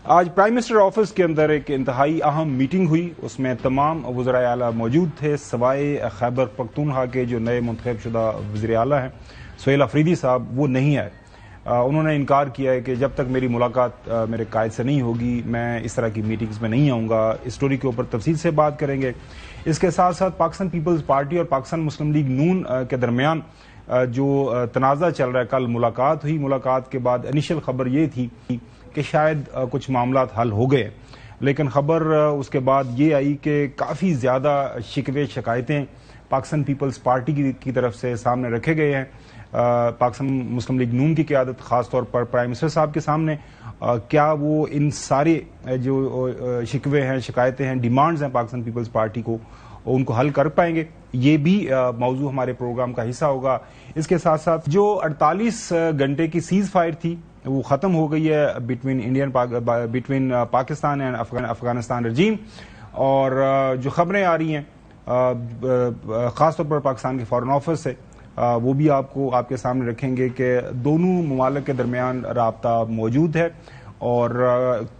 آج prime minister office کے اندر ایک انتہائی اہم میٹنگ ہوئی. اس میں تمام وزرائے اعلیٰ موجود تھے سوائے خیبر پختونخوا کے جو نئے منتخب شدہ وزیر اعلیٰ ہیں سہیل آفریدی صاحب، وہ نہیں آئے. انہوں نے انکار کیا ہے کہ جب تک میری ملاقات میرے قائد سے نہیں ہوگی میں اس طرح کی میٹنگز میں نہیں آؤں گا. اس سٹوری کے اوپر تفصیل سے بات کریں گے. اس کے ساتھ ساتھ پاکستان پیپلز پارٹی اور پاکستان مسلم لیگ نون کے درمیان جو تنازع چل رہا ہے، کل ملاقات ہوئی. ملاقات کے بعد انیشل خبر یہ تھی کہ شاید کچھ معاملات حل ہو گئے، لیکن خبر اس کے بعد یہ آئی کہ کافی زیادہ شکوے شکایتیں پاکستان پیپلز پارٹی کی طرف سے سامنے رکھے گئے ہیں. پاکستان مسلم لیگ نون کی قیادت خاص طور پر پرائم منسٹر صاحب کے سامنے کیا وہ ان سارے جو شکوے ہیں، شکایتیں ہیں، ڈیمانڈز ہیں پاکستان پیپلز پارٹی کو، ان کو حل کر پائیں گے؟ یہ بھی موضوع ہمارے پروگرام کا حصہ ہوگا. اس کے ساتھ ساتھ جو 48 گھنٹے کی سیز فائر تھی وہ ختم ہو گئی ہے بٹوین پاکستان اینڈ افغانستان رجیم، اور جو خبریں آ رہی ہیں خاص طور پر پاکستان کے فارن آفس سے، وہ بھی آپ کے سامنے رکھیں گے کہ دونوں ممالک کے درمیان رابطہ موجود ہے، اور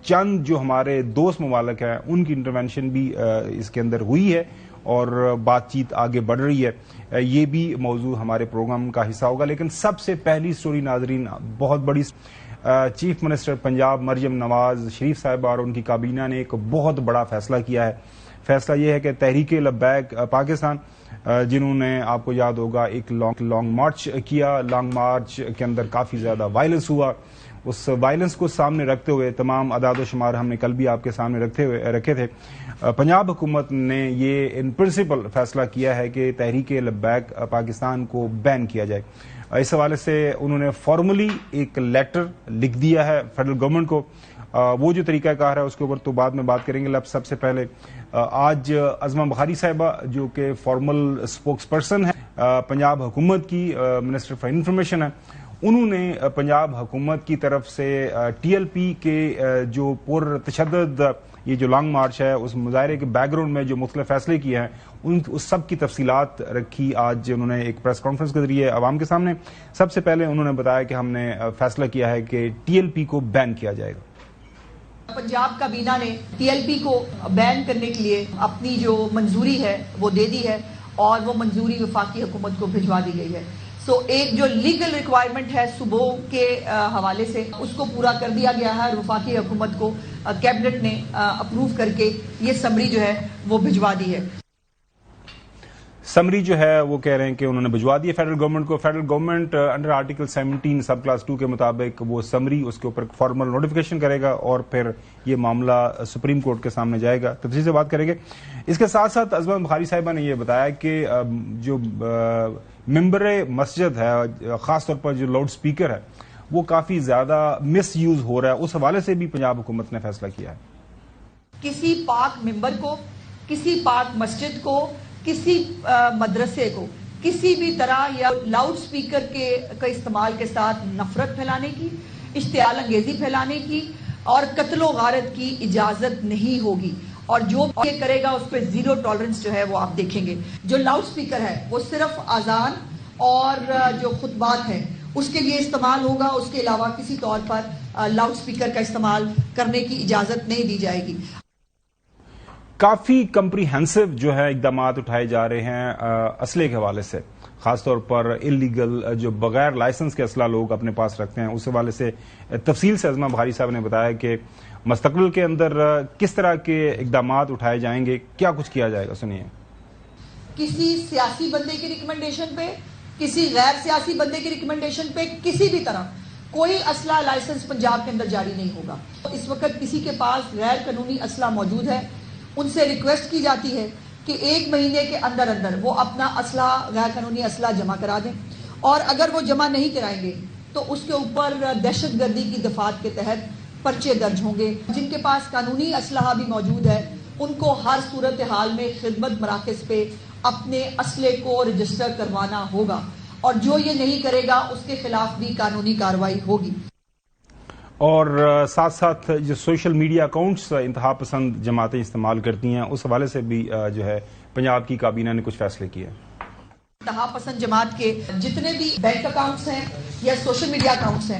چند جو ہمارے دوست ممالک ہیں ان کی انٹرونشن بھی اس کے اندر ہوئی ہے اور بات چیت آگے بڑھ رہی ہے. یہ بھی موضوع ہمارے پروگرام کا حصہ ہوگا. لیکن سب سے پہلی سٹوری ناظرین بہت بڑی، چیف منسٹر پنجاب مریم نواز شریف صاحبہ اور ان کی کابینہ نے ایک بہت بڑا فیصلہ کیا ہے. فیصلہ یہ ہے کہ تحریک لبیک پاکستان، جنہوں نے آپ کو یاد ہوگا ایک لانگ مارچ کیا، لانگ مارچ کے اندر کافی زیادہ وائلنس ہوا. اس وائلنس کو سامنے رکھتے ہوئے تمام اعداد و شمار ہم نے کل بھی آپ کے سامنے رکھے تھے. پنجاب حکومت نے یہ ان پرنسپل فیصلہ کیا ہے کہ تحریک لبیک پاکستان کو بین کیا جائے. اس حوالے سے انہوں نے فارملی ایک لیٹر لکھ دیا ہے فیڈرل گورنمنٹ کو. وہ جو طریقہ کار ہے اس کے اوپر تو بعد میں بات کریں گے. سب سے پہلے آج عظمہ بخاری صاحبہ جو کہ فارمل اسپوکس پرسن ہے پنجاب حکومت کی، منسٹر فار انفارمیشن ہے، انہوں نے پنجاب حکومت کی طرف سے ٹی ایل پی کے جو پر تشدد یہ جو لانگ مارچ ہے اس مظاہرے کے بیک گراؤنڈ میں جو مختلف فیصلے کیے ہیں اس سب کی تفصیلات رکھی آج انہوں نے ایک پریس کانفرنس کے ذریعے عوام کے سامنے. سب سے پہلے انہوں نے بتایا کہ ہم نے فیصلہ کیا ہے کہ ٹی ایل پی کو بین کیا جائے گا. پنجاب کابینہ نے ٹی ایل پی کو بین کرنے کے لیے اپنی جو منظوری ہے وہ دے دی ہے، اور وہ منظوری وفاقی حکومت کو بھجوا دی گئی ہے. ایک جو لیگل ریکوائرمنٹ ہے صوبوں کے حوالے سے اس کو پورا کر دیا گیا ہے، اور وفاقی حکومت کو کیبنٹ نے اپروو کر کے یہ سمری جو ہے وہ بھجوا دی ہے. سمری جو ہے وہ کہہ رہے ہیں کہ انہوں نے بھجوا دی ہے فیڈرل گورنمنٹ کو. Federal government under article 17 sub class 2 کے مطابق وہ سمری اس کے اوپر فارمل نوٹیفیکیشن کرے گا اور پھر یہ معاملہ سپریم کورٹ کے سامنے جائے گا. تفصیل سے بات کریں گے. اس کے ساتھ ساتھ عظمہ بخاری صاحبہ نے یہ بتایا کہ جو ممبر مسجد ہے، خاص طور پر جو لاؤڈ سپیکر ہے، وہ کافی زیادہ مس یوز ہو رہا ہے. اس حوالے سے بھی پنجاب حکومت نے فیصلہ کیا ہے. کسی پاک ممبر کو، کسی پاک مسجد کو، کسی مدرسے کو کسی بھی طرح یا لاؤڈ سپیکر کا استعمال کے ساتھ نفرت پھیلانے کی، اشتعال انگیزی پھیلانے کی اور قتل و غارت کی اجازت نہیں ہوگی. اور جو یہ کرے گا اس پہ زیرو ٹالرنس جو ہے وہ آپ دیکھیں گے. جو لاؤڈ سپیکر ہے وہ صرف اذان اور جو خطبات ہیں اس کے لیے استعمال ہوگا، اس کے علاوہ کسی طور پر لاؤڈ سپیکر کا استعمال کرنے کی اجازت نہیں دی جائے گی. کافی کمپریہنسو جو ہے اقدامات اٹھائے جا رہے ہیں اسلحے کے حوالے سے، خاص طور پر انلیگل جو بغیر لائسنس کے اسلحہ لوگ اپنے پاس رکھتے ہیں. اس حوالے سے تفصیل سے عظمہ بخاری صاحب نے بتایا کہ مستقبل کے اندر کس طرح کے اقدامات اٹھائے جائیں گے، کیا کچھ کیا جائے گا. سنیے. کسی سیاسی بندے کی ریکمنڈیشن پہ، کسی غیر سیاسی بندے کی ریکمنڈیشن پہ کسی بھی طرح کوئی اسلحہ لائسنس پنجاب کے اندر جاری نہیں ہوگا. اس وقت کسی کے پاس غیر قانونی اسلحہ موجود ہے، ان سے ریکویسٹ کی جاتی ہے کہ 1 مہینے کے اندر وہ اپنا اسلحہ، غیر قانونی اسلحہ جمع کرا دیں، اور اگر وہ جمع نہیں کرائیں گے تو اس کے اوپر دہشت گردی کی دفعات کے تحت پرچے درج ہوں گے. جن کے پاس قانونی اسلحہ بھی موجود ہے ان کو ہر صورتحال میں خدمت مراکز پہ اپنے اسلحے کو رجسٹر کروانا ہوگا، اور جو یہ نہیں کرے گا اس کے خلاف بھی قانونی کارروائی ہوگی. اور ساتھ ساتھ جو سوشل میڈیا اکاؤنٹس انتہا پسند جماعتیں استعمال کرتی ہیں اس حوالے سے بھی جو ہے پنجاب کی کابینہ نے کچھ فیصلے کیے. انتہا پسند جماعت کے جتنے بھی بینک اکاؤنٹس ہیں یا سوشل میڈیا اکاؤنٹس ہیں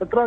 17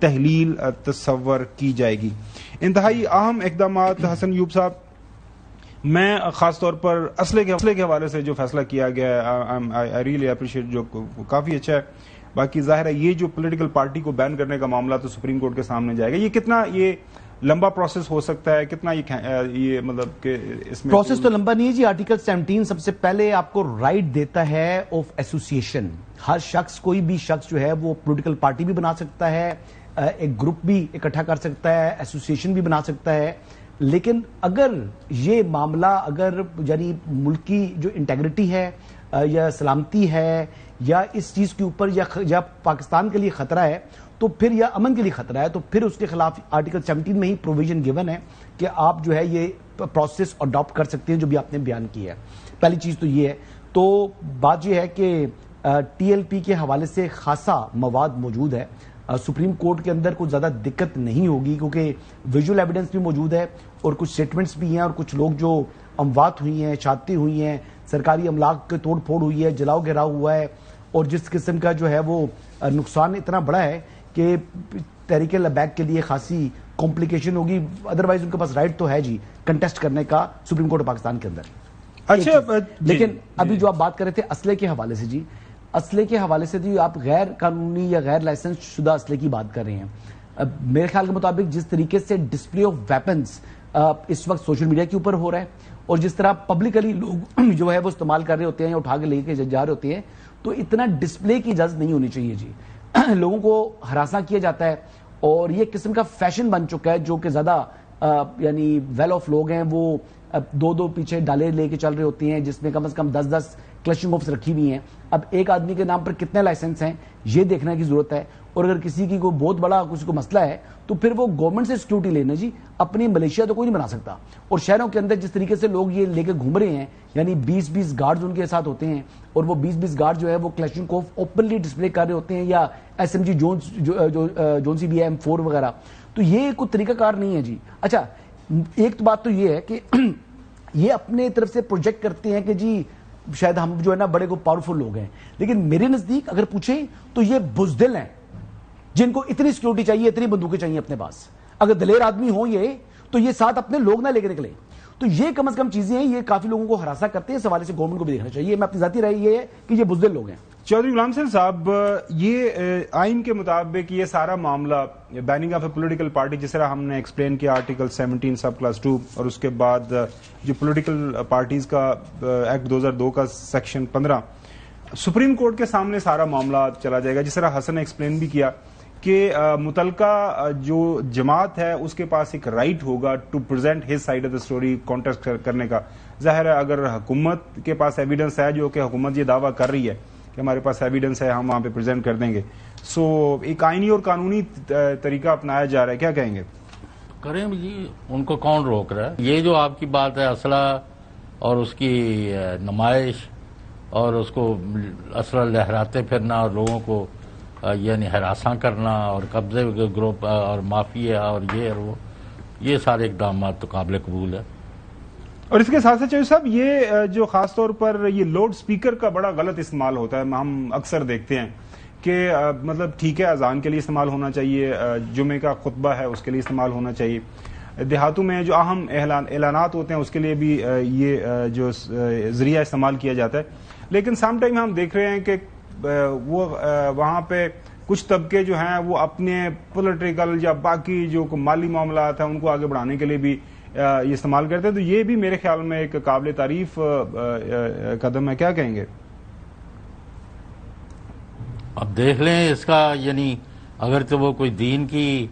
تحلیل تصور کی جائے گی. انتہائی اہم اقدامات حسن ایوب صاحب، میں خاص طور پر اسلحے کے حوالے سے جو فیصلہ کیا گیا ہے آئی ریئلی اپریشیٹ، جو کافی اچھا ہے. باقی ظاہر ہے یہ جو پولیٹیکل پارٹی کو بین کرنے کا معاملہ تو سپریم کورٹ کے سامنے جائے گا. یہ کتنا یہ لمبا پروسیس ہو سکتا ہے، کتنا یہ مطلب کہ اس میں پروسیس تو لمبا نہیں ہے جی. آرٹیکل 17 سب سے پہلے آپ کو رائٹ دیتا ہے آف ایسوسیشن. ہر شخص، کوئی بھی شخص جو ہے وہ پولیٹیکل پارٹی بھی بنا سکتا ہے، ایک گروپ بھی اکٹھا کر سکتا ہے، ایسوسیشن بھی بنا سکتا ہے. لیکن اگر یہ معاملہ اگر یعنی ملک کی جو انٹیگریٹی ہے یا سلامتی ہے یا اس چیز کے اوپر یا پاکستان کے لیے خطرہ ہے تو پھر، یا امن کے لیے خطرہ ہے تو پھر اس کے خلاف آرٹیکل 17 میں ہی پروویژن گیون ہے کہ آپ جو ہے یہ پروسیس اڈاپٹ کر سکتے ہیں جو بھی آپ نے بیان کیا ہے. پہلی چیز تو یہ ہے. تو بات یہ ہے کہ ٹی ایل پی کے حوالے سے خاصا مواد موجود ہے. سپریم کورٹ کے اندر کچھ زیادہ دقت نہیں ہوگی کیونکہ ویژول ایویڈنس بھی موجود ہے اور کچھ سٹیٹمنٹس بھی ہیں اور کچھ لوگ جو اموات ہوئی ہیں، شہادتیں ہوئی ہیں، سرکاری املاک کے توڑ پھوڑ ہوئی ہے، جلاؤ گھراؤ ہوا ہے اور جس قسم کا جو ہے وہ نقصان اتنا بڑا ہے کہ تحریک لبیک کے لیے خاصی کمپلیکیشن ہوگی. ادروائز ان کے پاس رائٹ تو ہے جی کنٹیسٹ کرنے کا سپریم کورٹ پاکستان کے اندر. اچھا لیکن ابھی جو آپ بات کر رہے تھے اسلحے کے حوالے سے جی، اسلحے کے حوالے سے جو آپ غیر قانونی یا غیر لائسنس شدہ اسلحے کی بات کر رہے ہیں، میرے خیال کے مطابق جس طریقے سے ڈسپلے آف ویپنز اس وقت سوشل میڈیا کے اوپر ہو رہا ہے اور جس طرح پبلکلی لوگ جو ہے وہ استعمال کر رہے ہوتے ہیں یا اٹھا کے لے کے جا رہے ہوتے ہیں، تو اتنا ڈسپلے کی اجازت نہیں ہونی چاہیے جی. لوگوں کو ہراساں کیا جاتا ہے اور یہ قسم کا فیشن بن چکا ہے جو کہ زیادہ یعنی ویل آف لوگ ہیں وہ دو پیچھے ڈالے لے کے چل رہے ہوتے ہیں جس میں کم از کم 10 کلشنگ آفس رکھی ہوئی ہیں. اب ایک آدمی کے نام پر کتنے لائسنس ہیں یہ دیکھنے کی ضرورت ہے. اور اگر کسی کی کوئی بہت بڑا کسی کو مسئلہ ہے تو پھر وہ گورنمنٹ سے سیکورٹی لینا جی. اپنی ملیشیا تو کوئی نہیں بنا سکتا. اور شہروں کے اندر جس طریقے سے لوگ یہ لے کے گھوم رہے ہیں یعنی 20 گارڈز ان کے ساتھ ہوتے ہیں اور وہ 20 گارڈ جو ہے وہ کلیشن کو اوپنلی ڈسپلے کر رہے ہوتے ہیں یا ایس ایم جی جونسی بھی ہے M4 وغیرہ. تو یہ کوئی طریقہ کار نہیں ہے جی. اچھا ایک تو بات تو یہ ہے کہ یہ اپنے طرف سے پروجیکٹ کرتے ہیں کہ جی شاید ہم جو ہے نا بڑے کو پاورفل لوگ ہیں، لیکن میرے نزدیک اگر پوچھیں تو یہ بزدل ہیں جن کو اتنی سیکورٹی چاہیے، اتنی بندوقیں چاہیے اپنے پاس. اگر دلیر آدمی ہوں یہ تو یہ ساتھ اپنے لوگ نہ لے کے نکلے. تو یہ کم از کم چیزیں ہیں، یہ کافی لوگوں کو ہراساں کرتے ہیں. اس حوالے سے گورنمنٹ کو بھی دیکھنا چاہیے. میں اپنی ذاتی رائے یہ ہے کہ یہ بزدل لوگ ہیں. چودھری غلام حسین صاحب، یہ آئین کے مطابق یہ سارا معاملہ banning of a political party جس طرح ہم نے ایکسپلین کیا آرٹیکل 17 سب کلاس 2 اور اس کے بعد جو پولیٹیکل پارٹیز کا ایکٹ 2002 کا سیکشن 15 سپریم کورٹ کے سامنے سارا معاملہ چلا جائے گا. جس طرح حسن نے ایکسپلین بھی کیا کہ متعلقہ جو جماعت ہے اس کے پاس ایک رائٹ ہوگا to present his side of the story contest کرنے کا. ظاہر ہے اگر حکومت کے پاس ایویڈنس ہے، جو کہ حکومت یہ دعویٰ کر رہی ہے کہ ہمارے پاس ایویڈنس ہے، ہم وہاں پہ پریزنٹ کر دیں گے. سو ایک آئینی اور قانونی طریقہ اپنایا جا رہا ہے، کیا کہیں گے؟ کریں جی، ان کو کون روک رہا ہے؟ یہ جو آپ کی بات ہے اسلحہ اور اس کی نمائش اور اس کو اسلحہ لہراتے پھرنا اور لوگوں کو یعنی ہراساں کرنا اور قبضے گروپ اور مافیا اور یہ سارے اقدامات تو قابل قبول ہے. اور اس کے ساتھ ساتھ چودھری صاحب یہ جو خاص طور پر یہ لاؤڈ سپیکر کا بڑا غلط استعمال ہوتا ہے، ہم اکثر دیکھتے ہیں کہ مطلب ٹھیک ہے اذان کے لیے استعمال ہونا چاہیے، جمعے کا خطبہ ہے اس کے لیے استعمال ہونا چاہیے، دیہاتوں میں جو اہم اعلانات ہوتے ہیں اس کے لیے بھی یہ جو ذریعہ استعمال کیا جاتا ہے. لیکن سم ٹائم ہم دیکھ رہے ہیں کہ وہ وہاں پہ کچھ طبقے جو ہیں وہ اپنے پولیٹیکل یا باقی جو مالی معاملات ہیں ان کو آگے بڑھانے کے لیے بھی یہ استعمال کرتے ہیں. تو یہ بھی میرے خیال میں ایک قابل تعریف قدم ہے، کیا کہیں گے؟ اب دیکھ لیں اس کا یعنی اگر تو وہ کوئی دین کی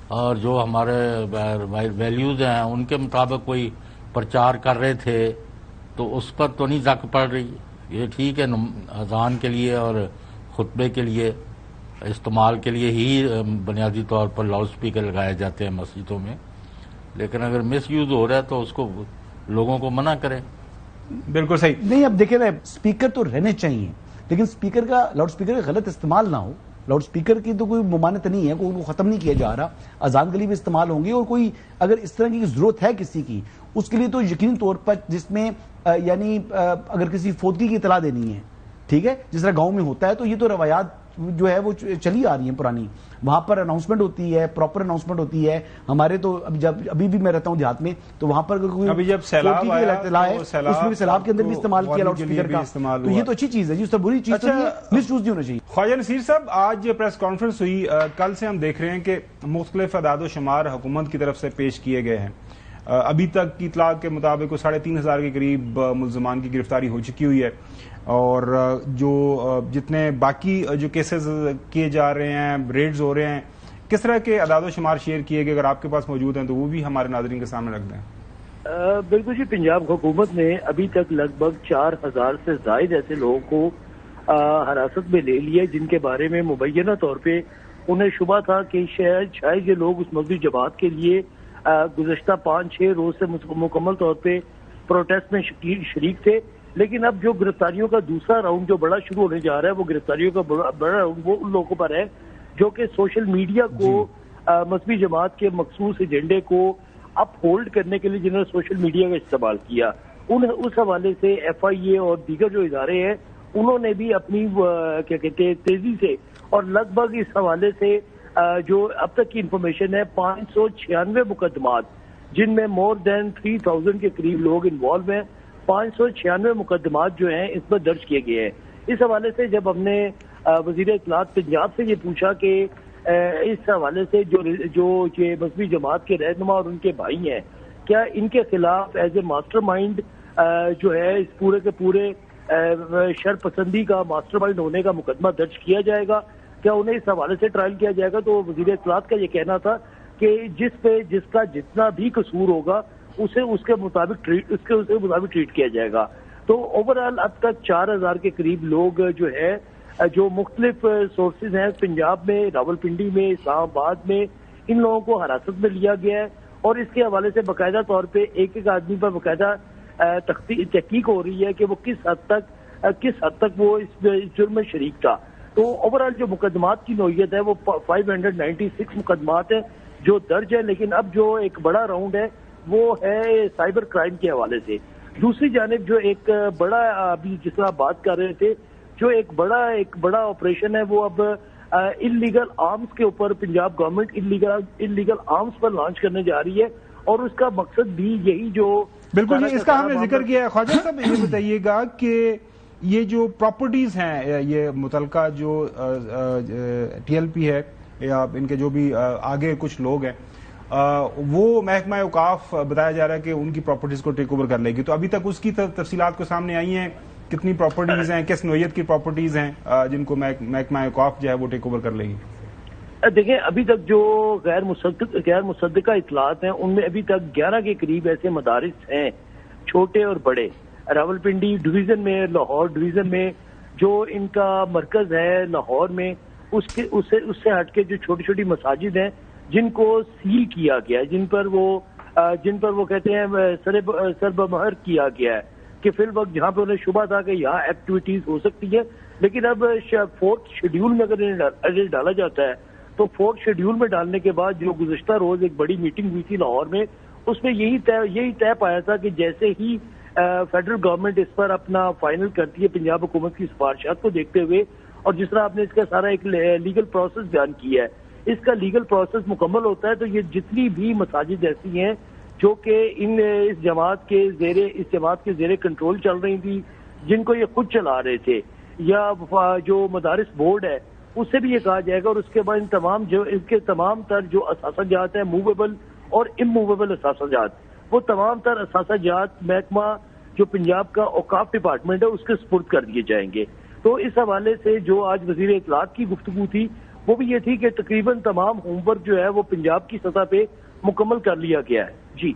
اور جو ہمارے ویلیوز ہیں ان کے مطابق کوئی پرچار کر رہے تھے تو اس پر تو نہیں زک پڑ رہی. یہ ٹھیک ہے اذان کے لیے اور خطبے کے لیے استعمال کے لیے ہی بنیادی طور پر لاؤڈ سپیکر لگائے جاتے ہیں مسجدوں میں، لیکن اگر مس یوز ہو رہا ہے تو اس کو لوگوں کو منع کریں. بالکل صحیح. نہیں اب دیکھیں نا سپیکر تو رہنے چاہیے لیکن سپیکر کا لاؤڈ سپیکر کا غلط استعمال نہ ہو. لاؤڈ سپیکر کی تو کوئی ممانعت نہیں ہے، کوئی ختم نہیں کیا جا رہا. اذان کے لیے بھی استعمال ہوں گے اور کوئی اگر اس طرح کی ضرورت ہے کسی کی اس کے لیے تو یقینی طور پر جس میں یعنی اگر کسی فوتگی کی اطلاع دینی ہے ٹھیک ہے جس طرح گاؤں میں ہوتا ہے تو یہ تو روایات جو ہے وہ چلی آ رہی ہیں پرانی. وہاں پر اناؤنسمنٹ ہوتی ہے, پراپر اناؤنسمنٹ ہوتی ہے. ہمارے تو ابھی بھی میں رہتا ہوں دیہات میں, تو وہاں پر ابھی جب سیلاب آیا اس میں سیلاب کے اندر بھی استعمال کیا لاؤڈ اسپیکر کا, تو یہ تو اچھی چیز ہے جی, اس سے بری چیز مس یوز نہیں ہونا چاہیے. خواجہ نصیر صاحب, آج پریس کانفرنس ہوئی, کل سے ہم دیکھ رہے ہیں کہ مختلف اعداد و شمار حکومت کی طرف سے پیش کیے گئے ہیں. ابھی تک کی اطلاع کے مطابق 3,500 کے قریب ملزمان کی گرفتاری ہو چکی ہوئی ہے, اور جو جتنے باقی جو کیسز کیے جا رہے ہیں, ریڈز ہو رہے ہیں, کس طرح کے اعداد و شمار شیئر کیے گئے, اگر آپ کے پاس موجود ہیں تو وہ بھی ہمارے ناظرین کے سامنے رکھ دیں. بالکل جی, پنجاب حکومت نے ابھی تک لگ بھگ 4,000 سے زائد ایسے لوگوں کو حراست میں لے لیا, جن کے بارے میں مبینہ طور پہ انہیں شبہ تھا کہ شاید یہ لوگ اس مذہبی جماعت کے لیے گزشتہ 5-6 روز سے مکمل طور پہ پروٹیسٹ میں شریک تھے. لیکن اب جو گرفتاریوں کا دوسرا راؤنڈ جو بڑا شروع ہونے جا رہا ہے, وہ گرفتاریوں کا بڑا راؤنڈ وہ ان لوگوں پر ہے جو کہ سوشل میڈیا کو مذہبی جماعت کے مخصوص ایجنڈے کو اپ ہولڈ کرنے کے لیے جنہوں نے سوشل میڈیا کا استعمال کیا, اس حوالے سے FIA اور دیگر جو ادارے ہیں انہوں نے بھی اپنی کیا کہتے ہیں تیزی سے, اور لگ بھگ اس حوالے سے جو اب تک کی انفارمیشن ہے 596 مقدمات, جن میں مور دین 3,000 کے قریب لوگ انوالو ہیں, 596 مقدمات جو ہیں اس پر درج کیے گئے ہیں. اس حوالے سے جب ہم نے وزیر اطلاعات پنجاب سے یہ پوچھا کہ اس حوالے سے جو یہ مذہبی جماعت کے رہنما اور ان کے بھائی ہیں, کیا ان کے خلاف ایز اے ماسٹر مائنڈ جو ہے اس پورے کے پورے شر پسندی کا ماسٹر مائنڈ ہونے کا مقدمہ درج کیا جائے گا, کیا انہیں اس حوالے سے ٹرائل کیا جائے گا, تو وزیر اطلاعات کا یہ کہنا تھا کہ جس کا جتنا بھی قصور ہوگا اسے اس کے مطابق ٹریٹ کیا جائے گا. تو اوور آل اب تک 4,000 کے قریب لوگ جو ہے جو مختلف سورسز ہیں پنجاب میں, راولپنڈی میں, اسلام آباد میں, ان لوگوں کو حراست میں لیا گیا ہے, اور اس کے حوالے سے باقاعدہ طور پہ ایک ایک آدمی پر باقاعدہ تحقیق ہو رہی ہے کہ وہ کس حد تک وہ اس جرم میں شریک تھا. تو اوور آل جو مقدمات کی نوعیت ہے وہ 596 مقدمات ہیں جو درج ہے, لیکن اب جو ایک بڑا راؤنڈ ہے وہ ہے سائبر کرائم کے حوالے سے. دوسری جانب جو ایک بڑا ابھی جس طرح بات کر رہے تھے, جو ایک بڑا آپریشن ہے وہ اب انلیگل آرمز کے اوپر پنجاب گورنمنٹ انلیگل آرمز پر لانچ کرنے جا رہی ہے, اور اس کا مقصد بھی یہی جو بالکل اس کا ہم نے ذکر کیا ہے. خواجہ صاحب یہ بتائیے گا کہ یہ جو پراپرٹیز ہیں, یہ متعلقہ جو TLP ہے یا ان کے جو بھی آگے کچھ لوگ ہیں, وہ محکمہ اوقاف بتایا جا رہا ہے کہ ان کی پراپرٹیز کو ٹیک اوور کر لے گی. تو ابھی تک اس کی تفصیلات کو سامنے آئی ہیں, کتنی پراپرٹیز ہیں, کس نوعیت کی پراپرٹیز ہیں جن کو محکمہ اوقاف جو ہے وہ ٹیک اوور کر لے گی؟ دیکھیں, ابھی تک جو غیر مصدقہ اطلاعات ہیں ان میں ابھی تک 11 کے قریب ایسے مدارس ہیں, چھوٹے اور بڑے, راولپنڈی ڈویژن میں, لاہور ڈویژن میں, جو ان کا مرکز ہے لاہور میں, اس سے ہٹ کے جو چھوٹی چھوٹی مساجد ہیں جن کو سیل کیا گیا ہے, جن پر وہ کہتے ہیں سربمہر کیا گیا ہے کہ فی الوقت جہاں پہ انہیں شبہ تھا کہ یہاں ایکٹیویٹیز ہو سکتی ہے, لیکن اب 4تھ شیڈیول میں اگر ڈالا جاتا ہے تو 4تھ شیڈیول میں ڈالنے کے بعد جو گزشتہ روز ایک بڑی میٹنگ ہوئی تھی لاہور میں, اس میں یہی طے پایا تھا کہ جیسے ہی فیڈرل گورنمنٹ اس پر اپنا فائنل کرتی ہے پنجاب حکومت کی سفارشات کو دیکھتے ہوئے, اور جس طرح آپ نے اس کا سارا ایک لیگل پروسیس بیان کیا ہے, اس کا لیگل پروسیس مکمل ہوتا ہے تو یہ جتنی بھی مساجد ایسی ہیں جو کہ اس جماعت کے زیر کنٹرول چل رہی تھی, جن کو یہ خود چلا رہے تھے, یا جو مدارس بورڈ ہے اس سے بھی یہ کہا جائے گا, اور اس کے بعد ان کے تمام تر جو اثاثہ جات ہیں, موویبل اور اموویبل اثاثہ جات, وہ تمام تر اثاثہ جات محکمہ جو پنجاب کا اوقاف ڈپارٹمنٹ ہے اس کے سپرد کر دیے جائیں گے. تو اس حوالے سے جو آج وزیر اطلاعات کی گفتگو تھی وہ بھی یہ تھی کہ تقریباً تمام ہوم ورک جو ہے وہ پنجاب کی سطح پہ مکمل کر لیا گیا ہے. جی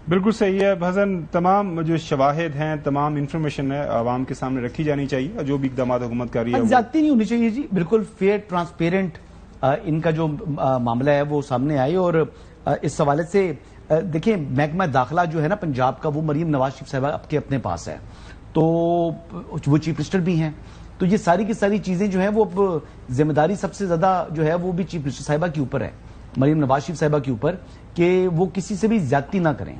بالکل صحیح ہے حسن, تمام جو شواہد ہیں, تمام انفارمیشن ہے عوام کے سامنے رکھی جانی چاہیے, جو بھی اقدامات حکومت کر رہی ہے زیادتی نہیں ہونی چاہیے جی, بالکل فیئر ٹرانسپیرنٹ ان کا جو معاملہ ہے وہ سامنے آئے. اور اس حوالے سے دیکھیں, محکمہ داخلہ جو ہے نا پنجاب کا, وہ مریم نواز شریف صاحبہ آپ کے اپنے پاس ہے, تو وہ چیف منسٹر بھی ہیں, تو یہ ساری کی ساری چیزیں جو ہیں وہ ذمہ داری سب سے زیادہ جو ہے وہ بھی چیف منسٹر صاحبہ کے اوپر ہے, مریم نواز شریف صاحبہ کے اوپر, کہ وہ کسی سے بھی زیادتی نہ کریں,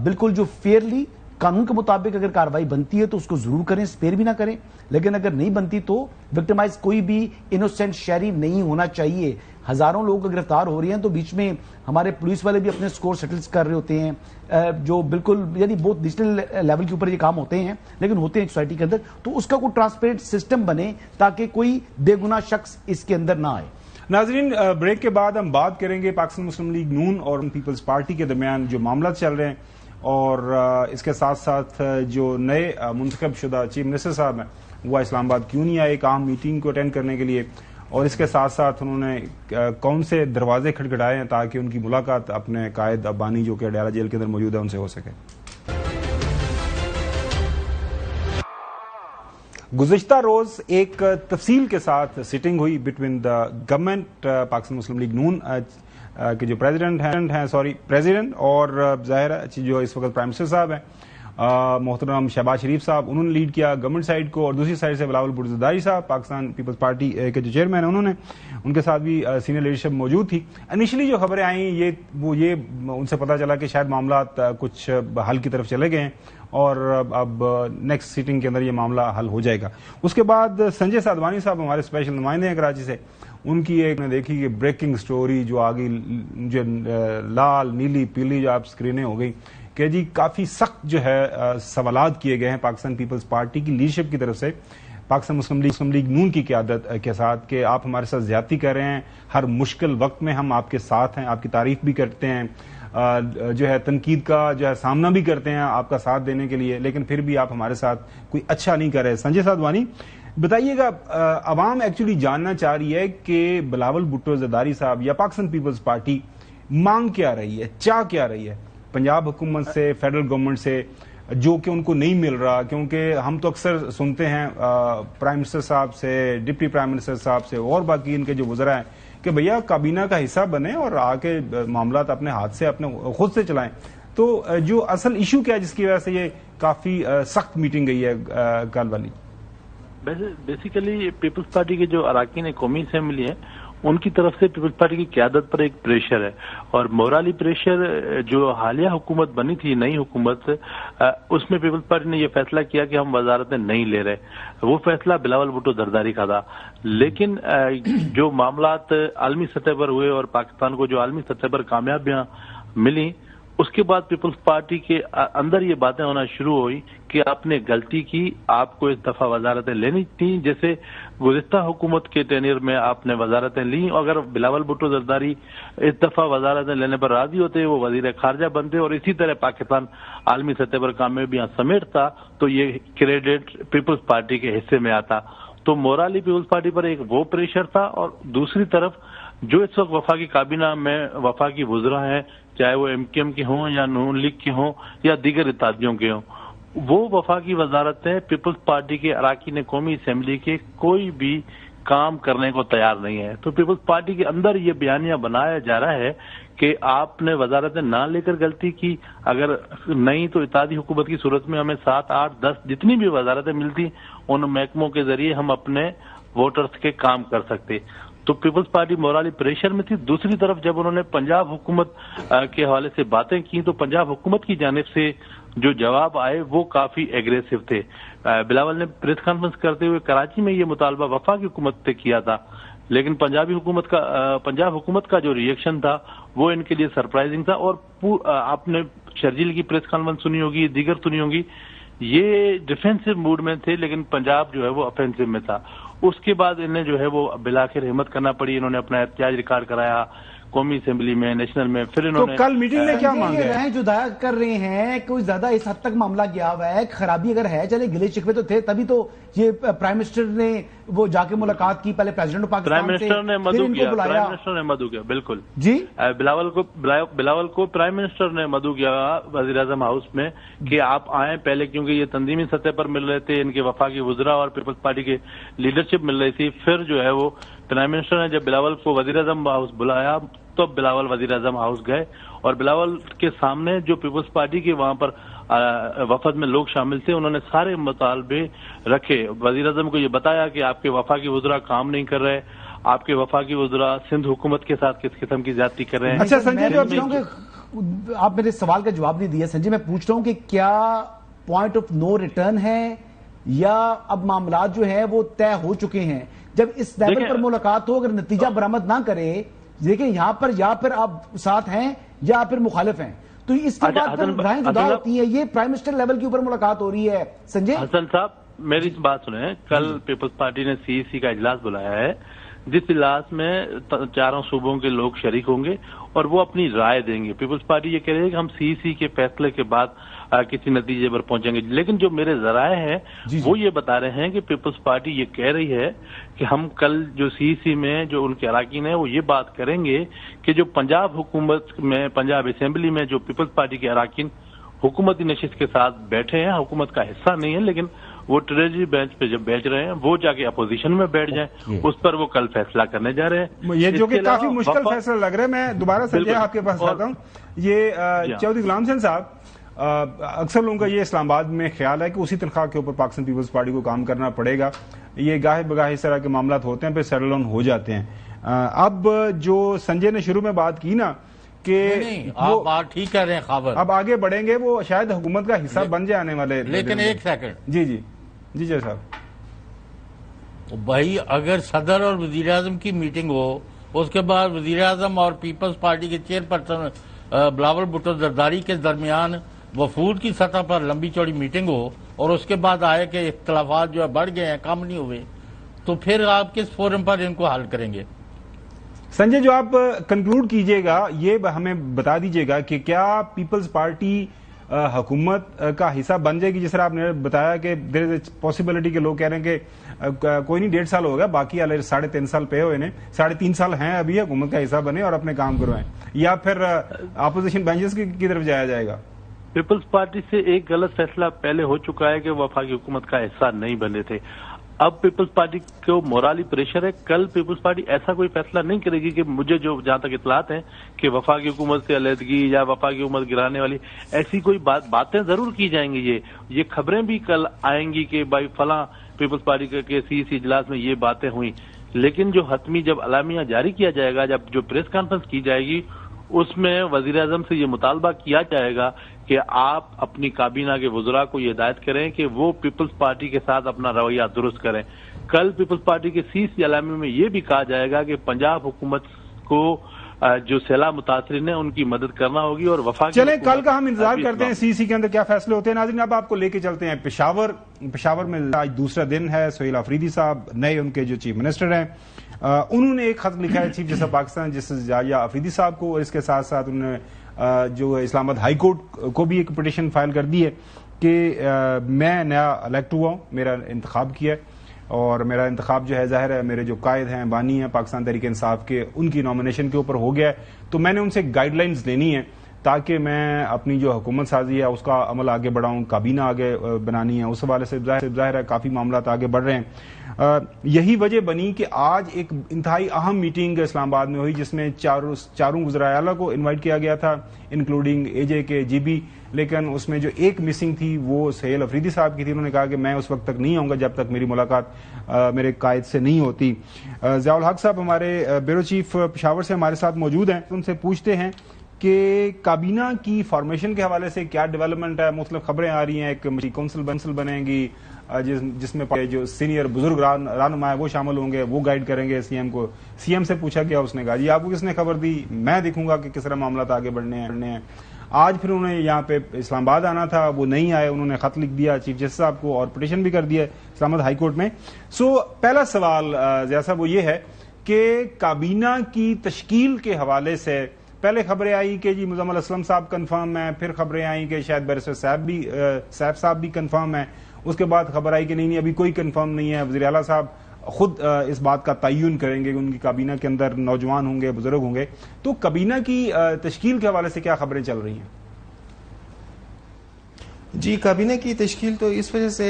بالکل جو فیئرلی قانون کے مطابق اگر کاروائی بنتی ہے تو اس کو ضرور کریں، اسپیئر بھی نہ کریں، لیکن اگر نہیں بنتی تو وکٹمائز کوئی بھی انوسینٹ شہری نہیں ہونا چاہیے. ہزاروں لوگ گرفتار ہو رہے ہیں تو بیچ میں ہمارے پولیس والے بھی اپنے سکور سیٹلز کر رہے ہوتے ہیں، جو بالکل یعنی بہت نیشنل لیول کے اوپر یہ کام ہوتے ہیں لیکن ہوتے ہیں سوسائٹی کے اندر. تو اس کا کوئی ٹرانسپیرنٹ سسٹم بنے تاکہ کوئی بے گناہ شخص اس کے اندر نہ آئے. ناظرین، بریک کے بعد ہم بات کریں گے پاکستان مسلم لیگ نون اور پیپلز پارٹی کے درمیان جو معاملات چل رہے ہیں، اور اس کے ساتھ ساتھ جو نئے منتخب شدہ چیف منسٹر صاحب ہیں وہ اسلام آباد کیوں نہیں آئے ایک عام میٹنگ کو اٹینڈ کرنے کے لیے، اور اس کے ساتھ ساتھ انہوں نے کون سے دروازے کھٹکھٹائے ہیں تاکہ ان کی ملاقات اپنے قائد ابانی جو کہ اڈیالہ جیل کے اندر موجود ہے ان سے ہو سکے. گزشتہ روز ایک تفصیل کے ساتھ سیٹنگ ہوئی between the government Pakistan Muslim League Noon کے جو پریزیڈنٹ اور ظاہر ہے جو اس وقت پرائم منسٹر صاحب ہیں محترم شہباز شریف صاحب، انہوں نے لیڈ کیا گورنمنٹ سائڈ کو، اور دوسری سائڈ سے بلاول بھٹو زرداری صاحب پاکستان پیپلز پارٹی کے جو چیئرمین ہیں ان کے ساتھ بھی سینئر لیڈرشپ موجود تھی. انیشلی جو خبریں آئیں یہ ان سے پتہ چلا کہ شاید معاملات کچھ حل کی طرف چلے گئے ہیں اور اب نیکسٹ سیٹنگ کے اندر یہ معاملہ حل ہو جائے گا. اس کے بعد سنجے سادھوانی صاحب ہمارے اسپیشل نمائندے ہیں کراچی سے، ان کی ایک نے دیکھی کہ بریکنگ سٹوری جو آگئی جو لال نیلی پیلی جو آپ سکرینیں ہو گئی کہ جی کافی سخت جو ہے سوالات کیے گئے ہیں پاکستان پیپلز پارٹی کی لیڈرشپ کی طرف سے پاکستان مسلم لیگ نون کی قیادت کے ساتھ کہ آپ ہمارے ساتھ زیادتی کر رہے ہیں، ہر مشکل وقت میں ہم آپ کے ساتھ ہیں، آپ کی تعریف بھی کرتے ہیں، جو ہے تنقید کا جو ہے سامنا بھی کرتے ہیں آپ کا ساتھ دینے کے لیے، لیکن پھر بھی آپ ہمارے ساتھ کوئی اچھا نہیں کر رہے. سنجے سادھوانی بتائیے گا، عوام ایکچولی جاننا چاہ رہی ہے کہ بلاول بھٹو زرداری صاحب یا پاکستان پیپلز پارٹی مانگ کیا رہی ہے، چاہ کیا رہی ہے پنجاب حکومت سے، فیڈرل گورنمنٹ سے، جو کہ ان کو نہیں مل رہا. کیونکہ ہم تو اکثر سنتے ہیں پرائم منسٹر صاحب سے، ڈپٹی پرائم منسٹر صاحب سے اور باقی ان کے جو وزراء ہیں کہ بھیا کابینہ کا حصہ بنے اور آ کے معاملات اپنے ہاتھ سے اپنے خود سے چلائیں. تو جو اصل ایشو کیا ہے جس کی وجہ سے یہ کافی سخت میٹنگ گئی ہے کل والی؟ بیسیکلی پیپلز پارٹی کے جو اراکین قومی اسمبلی ہیں ان کی طرف سے پیپلز پارٹی کی قیادت پر ایک پریشر ہے، اور مورالی پریشر جو حالیہ حکومت بنی تھی نئی حکومت، اس میں پیپلز پارٹی نے یہ فیصلہ کیا کہ ہم وزارتیں نہیں لے رہے. وہ فیصلہ بلاول بھٹو زرداری کا تھا، لیکن جو معاملات عالمی سطح پر ہوئے اور پاکستان کو جو عالمی سطح پر کامیابیاں ملی، اس کے بعد پیپلز پارٹی کے اندر یہ باتیں ہونا شروع ہوئی کہ آپ نے غلطی کی، آپ کو اس دفعہ وزارتیں لینی تھیں. جیسے گزشتہ حکومت کے ٹینیئر میں آپ نے وزارتیں لیں، اگر بلاول بھٹو زرداری اس دفعہ وزارتیں لینے پر راضی ہوتے وہ وزیر خارجہ بنتے اور اسی طرح پاکستان عالمی سطح پر کامیابیاں سمیٹتا تو یہ کریڈٹ پیپلز پارٹی کے حصے میں آتا. تو مورالی پیپلز پارٹی پر ایک وہ پریشر تھا، اور دوسری طرف جو اس وقت وفاقی کابینہ میں وفاقی وزراء ہیں، چاہے وہ ایم کیو ایم کے ہوں یا نون لیگ کے ہوں یا دیگر اتحادیوں کے ہوں، وہ وفاقی وزارتیں پیپلز پارٹی کے اراکین قومی اسمبلی کے کوئی بھی کام کرنے کو تیار نہیں ہے. تو پیپلز پارٹی کے اندر یہ بیانیہ بنایا جا رہا ہے کہ آپ نے وزارتیں نہ لے کر غلطی کی، اگر نہیں تو اتحادی حکومت کی صورت میں ہمیں 7, 8, 10 جتنی بھی وزارتیں ملتی ان محکموں کے ذریعے ہم اپنے ووٹرز کے کام کر سکتے. تو پیپلز پارٹی مورالی پریشر میں تھی. دوسری طرف جب انہوں نے پنجاب حکومت کے حوالے سے باتیں کی تو پنجاب حکومت کی جانب سے جو جواب آئے وہ کافی ایگریسو تھے. بلاول نے پریس کانفرنس کرتے ہوئے کراچی میں یہ مطالبہ وفاقی حکومت سے کیا تھا، لیکن پنجاب حکومت کا جو ریئیکشن تھا وہ ان کے لیے سرپرائزنگ تھا. اور آپ نے شرجیل کی پریس کانفرنس سنی ہوگی، دیگر سنی ہوگی، یہ ڈیفینسو موڈ میں تھے لیکن پنجاب جو ہے وہ افینسو میں تھا. اس کے بعد انہیں جو ہے وہ بلاخر ہمت کرنا پڑی، انہوں نے اپنا احتجاج ریکارڈ کرایا قومی اسمبلی میں، نیشنل میں. پھر انہوں نے کل میٹنگ میں کیا مانگا ہے؟ جو دائر کر رہے ہیں کوئی زیادہ اس حد تک معاملہ گیا ہوا ہے، خرابی اگر ہے چلے گلے شکوے تو تھے، تبھی تو یہ پرائم منسٹر نے وہ جا کے ملاقات کی، پہلے پریزیڈنٹ آف پاکستان سے، پرائم منسٹر نے مدعو کیا بالکل جی بلاول کو پرائم منسٹر نے مدعو کیا وزیر اعظم ہاؤس میں کہ آپ آئیں پہلے، کیونکہ یہ تنظیمی سطح پر مل رہے تھے، ان کے وفاقی وزراء اور پیپلز پارٹی کے لیڈرشپ مل رہی تھی. پھر جو ہے وہ پرائم منسٹر نے جب بلاول کو وزیر اعظم ہاؤس بلایا تو بلاول وزیر اعظم ہاؤس گئے، اور بلاول کے سامنے جو پیپلز پارٹی کے وہاں پر وفد میں لوگ شامل تھے انہوں نے سارے مطالبے رکھے. وزیر اعظم کو یہ بتایا کہ آپ کے وفاقی وزراء کام نہیں کر رہے، آپ کے وفاقی وزراء سندھ حکومت کے ساتھ کس قسم کی زیادتی کر رہے ہیں. اچھا سنجے، آپ میرے سوال کا جواب نہیں دیا. سنجے میں پوچھ رہا ہوں کہ کیا پوائنٹ آف نو ریٹرن ہے یا اب معاملات جو ہے وہ طے ہو چکے ہیں؟ جب اس لیول پر ملاقات ہو، اگر نتیجہ برآمد نہ کرے، دیکھیں یہاں پر یا پھر آپ ساتھ ہیں یا پھر مخالف ہیں، تو اس کے بعد پھر رائے جدا ہوتی ہے. یہ پرائم منسٹر لیول کے اوپر ملاقات ہو رہی ہے. سنجے حسن صاحب میری بات سنیں، کل پیپلز پارٹی نے سی ای سی کا اجلاس بلایا ہے، جس اجلاس میں چاروں صوبوں کے لوگ شریک ہوں گے اور وہ اپنی رائے دیں گے. پیپلز پارٹی یہ کہہ رہی ہے کہ ہم سی ای سی کے فیصلے کے بعد کسی نتیجے پر پہنچیں گے، لیکن جو میرے ذرائع ہیں وہ یہ بتا رہے ہیں کہ پیپلز پارٹی یہ کہہ رہی ہے کہ ہم کل جو سی ای سی میں جو ان کے اراکین ہیں وہ یہ بات کریں گے کہ جو پنجاب حکومت میں، پنجاب اسمبلی میں جو پیپلز پارٹی کے اراکین حکومتی نشست کے ساتھ بیٹھے ہیں، حکومت کا حصہ نہیں ہے لیکن وہ ٹریجری بینچ پہ جب بیٹھ رہے ہیں، وہ جا کے اپوزیشن میں بیٹھ جائیں، اس پر وہ کل فیصلہ کرنے جا رہے ہیں. یہ جو کہ کافی مشکل فیصلہ لگ رہا ہے. میں دوبارہ سنجے آپ کے پاس آتا ہوں. یہ چودھری غلام حسین صاحب، اکثر لوگوں کا یہ اسلام آباد میں خیال ہے کہ اسی تنخواہ کے اوپر پاکستان پیپلز پارٹی کو کام کرنا پڑے گا. یہ گاہے بگاہے اس طرح کے معاملات ہوتے ہیں، پھر سیٹل ڈاؤن ہو جاتے ہیں. اب جو سنجے نے شروع میں بات کی نا کہ آپ بات ٹھیک کہہ رہے ہیں خاور، اب آگے بڑھیں گے، وہ شاید حکومت کا حصہ بن جائے آنے والے. لیکن ایک سیکنڈ، جی صاحب، بھائی اگر صدر اور وزیر اعظم کی میٹنگ ہو، اس کے بعد وزیر اعظم اور پیپلز پارٹی کے چیئرپرسن بلاول بھٹو زرداری کے درمیان وفود کی سطح پر لمبی چوڑی میٹنگ ہو اور اس کے بعد آئے کہ اختلافات جو ہے بڑھ گئے ہیں، کم نہیں ہوئے، تو پھر آپ کس فورم پر ان کو حل کریں گے؟ سنجے جو آپ کنکلوڈ کیجئے گا، یہ ہمیں بتا دیجئے گا کہ کیا پیپلز پارٹی حکومت کا حصہ بن جائے گی؟ جس طرح آپ نے بتایا کہ دیر از اے پاسبلٹی کہ لوگ کہہ رہے ہیں کہ کوئی نہیں 1.5 سال ہو گیا، باقی 3.5 سال پہ ہوئے، 3.5 سال ہیں ابھی، حکومت کا حصہ بنے اور اپنے کام کروائیں، یا پھر اپوزیشن بینچز کی طرف جایا جائے گا؟ پیپلز پارٹی سے ایک غلط فیصلہ پہلے ہو چکا ہے کہ وہ وفاقی حکومت کا حصہ نہیں بنے تھے. اب پیپلز پارٹی کو مورالی پریشر ہے. کل پیپلز پارٹی ایسا کوئی فیصلہ نہیں کرے گی کہ مجھے جو جہاں تک اطلاعات ہیں کہ وفاقی حکومت سے علیحدگی یا وفاقی حکومت گرانے والی ایسی کوئی باتیں ضرور کی جائیں گی. یہ خبریں بھی کل آئیں گی کہ بھائی فلاں پیپلز پارٹی کے سی سی اجلاس میں یہ باتیں ہوئیں، لیکن جو حتمی جب اعلامیہ جاری کیا جائے گا، جب جو پریس کانفرنس کی جائے گی، اس میں وزیر اعظم سے یہ مطالبہ کیا جائے گا کہ آپ اپنی کابینہ کے وزراء کو یہ ہدایت کریں کہ وہ پیپلز پارٹی کے ساتھ اپنا رویہ درست کریں. کل پیپلز پارٹی کے سی سی اعلامیہ میں یہ بھی کہا جائے گا کہ پنجاب حکومت کو جو سیلاب متاثرین ہیں ان کی مدد کرنا ہوگی اور وفاقی. چلیں کل کا ہم انتظار کرتے ہیں سی سی کے اندر کیا فیصلے ہوتے ہیں. ناظرین اب آپ کو لے کے چلتے ہیں پشاور میں. آج دوسرا دن ہے. سہیل آفریدی صاحب نئے ان کے جو چیف منسٹر ہیں، انہوں نے ایک خط لکھا ہے چیف جسٹس پاکستان جسٹس جارجہ آفریدی صاحب کو، اور اس کے ساتھ ساتھ انہوں نے جو اسلام آباد ہائی کورٹ کو بھی ایک پٹیشن فائل کر دی ہے کہ میں نیا الیکٹ ہوا ہوں، میرا انتخاب کیا ہے، اور میرا انتخاب جو ہے ظاہر ہے میرے جو قائد ہیں، بانی ہیں پاکستان تحریک انصاف کے، ان کی نامینیشن کے اوپر ہو گیا ہے. تو میں نے ان سے گائیڈ لائنز لینی ہے تاکہ میں اپنی جو حکومت سازی ہے اس کا عمل آگے بڑھاؤں، کابینہ آگے بنانی ہے. اس حوالے سے ظاہر ہے کافی معاملات آگے بڑھ رہے ہیں. یہی وجہ بنی کہ آج ایک انتہائی اہم میٹنگ اسلام آباد میں ہوئی جس میں چاروں وزراء اعلیٰ کو انوائٹ کیا گیا تھا، انکلوڈنگ اے جے کے جی بی، لیکن اس میں جو ایک مسنگ تھی وہ سہیل آفریدی صاحب کی تھی. انہوں نے کہا کہ میں اس وقت تک نہیں آؤں گا جب تک میری ملاقات میرے قائد سے نہیں ہوتی. ضیاء الحق صاحب ہمارے بیورو چیف پشاور سے ہمارے ساتھ موجود ہیں. ان سے پوچھتے ہیں کہ کابینہ کی فارمیشن کے حوالے سے کیا ڈیولپمنٹ ہے. مختلف خبریں آ رہی ہیں، ایک کونسل بنے گی جس میں جو سینئر بزرگ رہنما ہے وہ شامل ہوں گے، وہ گائیڈ کریں گے سی ایم کو. سی ایم سے پوچھا گیا، اس نے کہا جی آپ کو کس نے خبر دی، میں دیکھوں گا کہ کس طرح معاملات آگے بڑھنے ہیں. آج پھر انہوں نے یہاں پہ اسلام آباد آنا تھا، وہ نہیں آئے. انہوں نے خط لکھ دیا چیف جسٹس صاحب کو اور پٹیشن بھی کر دیا اسلام آباد ہائی کورٹ میں. پہلا سوال ضیاء صاحب وہ یہ ہے کہ کابینہ کی تشکیل کے حوالے سے پہلے خبریں آئی کہ جی مزمل اسلم صاحب کنفرم ہیں، پھر خبریں آئیں کہ شاید بیرسٹر سیف صاحب بھی کنفرم ہیں. اس کے بعد خبر آئی کہ نہیں ابھی کوئی کنفرم نہیں ہے. وزیر اعلیٰ صاحب خود اس بات کا تعین کریں گے کہ ان کی کابینہ کے اندر نوجوان ہوں گے، بزرگ ہوں گے. تو کابینہ کی تشکیل کے حوالے سے کیا خبریں چل رہی ہیں؟ جی کابینہ کی تشکیل تو اس وجہ سے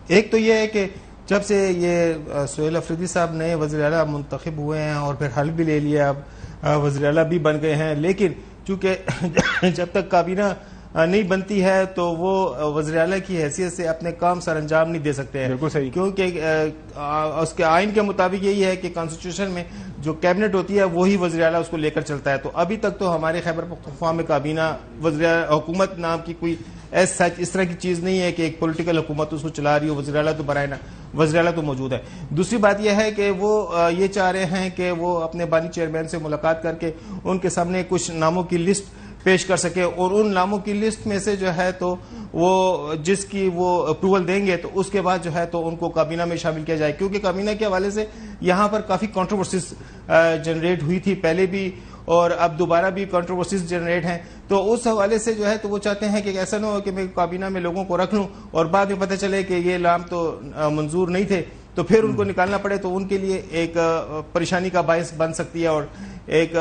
ایک تو یہ ہے کہ جب سے یہ سہیل آفریدی صاحب نئے وزیر اعلیٰ منتخب ہوئے ہیں اور پھر حلف بھی لے لیا، اب وزیر اعلیٰ بھی بن گئے ہیں، لیکن چونکہ جب تک کابینہ نہیں بنتی ہے تو وہ وزیر اعلیٰ کی حیثیت سے اپنے کام سر انجام نہیں دے سکتے ہیں. بالکل صحیح. کیونکہ اس کے آئین کے مطابق یہی ہے کہ کانسٹیٹیوشن میں جو کیبنٹ ہوتی ہے وہی وزیر اعلیٰ اس کو لے کر چلتا ہے. تو ابھی تک تو ہمارے خیبر پختونخوا میں کابینہ حکومت نام کی کوئی اس طرح کی چیز نہیں ہے کہ ایک پولیٹیکل حکومت اس کو چلا رہی ہو. وزیر اعلیٰ تو وزیر اعلیٰ تو موجود ہے. دوسری بات یہ ہے کہ وہ یہ چاہ رہے ہیں کہ وہ اپنے بانی چیئرمین سے ملاقات کر کے ان کے سامنے کچھ ناموں کی لسٹ پیش کر سکے, اور ان ناموں کی لسٹ میں سے جو ہے تو وہ جس کی وہ اپروول دیں گے تو اس کے بعد جو ہے تو ان کو کابینہ میں شامل کیا جائے. کیونکہ کابینہ کے حوالے سے یہاں پر کافی کنٹروورسیز جنریٹ ہوئی تھی پہلے بھی, اور اب دوبارہ بھی کنٹروورسیز جنریٹ ہیں. تو اس حوالے سے جو ہے تو وہ چاہتے ہیں کہ ایسا نہ ہو کہ میں کابینہ میں لوگوں کو رکھ لوں اور بعد میں پتہ چلے کہ یہ نام تو منظور نہیں تھے تو پھر ان کو نکالنا پڑے, تو ان کے لیے ایک پریشانی کا باعث بن سکتی ہے اور ایک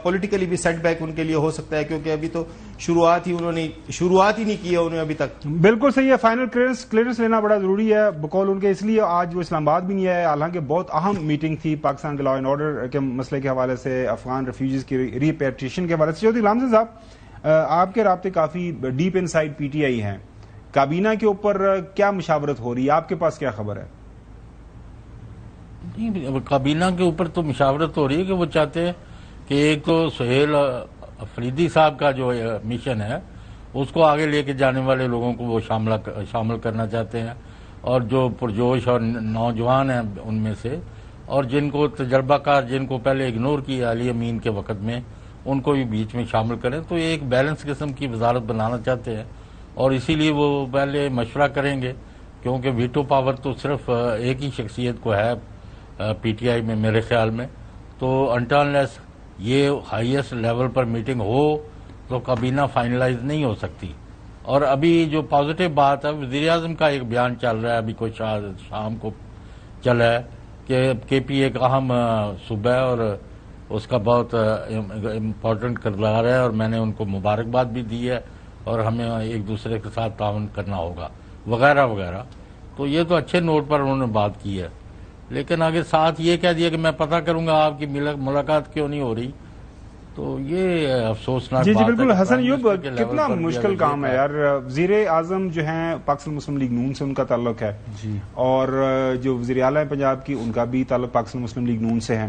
پولیٹیکلی بھی سیٹ بیک ان کے لیے ہو سکتا ہے, کیونکہ ابھی تو شروعات ہی نہیں کی ہے انہوں نے ابھی تک. بالکل صحیح ہے. فائنل کلیئرنس لینا بڑا ضروری ہے بقول ان کے, اس لیے آج وہ اسلام آباد بھی نہیں ہے. حالانکہ بہت اہم میٹنگ تھی پاکستان کے لا اینڈ آرڈر کے مسئلے کے حوالے سے, افغان ریفیوجیز کی ریپیٹریشن کے حوالے سے. چودھری غلام صاحب, آپ کے رابطے کافی deep inside P T I ہیں, کابینہ کے اوپر کیا مشاورت ہو رہی ہے, آپ کے پاس کیا خبر ہے؟ کابینہ کے اوپر تو مشاورت ہو رہی ہے کہ وہ چاہتے ہیں کہ ایک تو سہیل افریدی صاحب کا جو مشن ہے اس کو آگے لے کے جانے والے لوگوں کو وہ شامل کرنا چاہتے ہیں, اور جو پرجوش اور نوجوان ہیں ان میں سے, اور جن کو تجربہ کار جن کو پہلے اگنور کیا علی امین کے وقت میں, ان کو بھی بیچ میں شامل کریں. تو یہ ایک بیلنس قسم کی وزارت بنانا چاہتے ہیں, اور اسی لیے وہ پہلے مشورہ کریں گے, کیونکہ ویٹو پاور تو صرف ایک ہی شخصیت کو ہے پی ٹی آئی میں میرے خیال میں. تو انٹرنلیس یہ ہائیسٹ لیول پر میٹنگ ہو تو کابینہ فائنلائز نہیں ہو سکتی. اور ابھی جو پازیٹیو بات ہے, وزیر اعظم کا ایک بیان چل رہا ہے ابھی کوئی شام کو چلا ہے کہ کے پی ایک اہم صوبہ ہے اور اس کا بہت امپورٹنٹ کردار ہے, اور میں نے ان کو مبارکباد بھی دی ہے, اور ہمیں ایک دوسرے کے ساتھ تعاون کرنا ہوگا وغیرہ وغیرہ. تو یہ تو اچھے نوٹ پر انہوں نے بات کی ہے, لیکن آگے ساتھ یہ کہہ دیا کہ میں پتہ کروں گا آپ کی ملاقات کیوں نہیں ہو رہی. تو یہ افسوسناک جی بات بالکل. ہے. حسن ایوب, کتنا مشکل کام ہے یار. وزیر اعظم جو ہیں پاکستان مسلم لیگ نون سے ان کا تعلق ہے, اور جو وزیر اعلیٰ پنجاب کی ان کا بھی تعلق پاکستان مسلم لیگ نون سے ہے.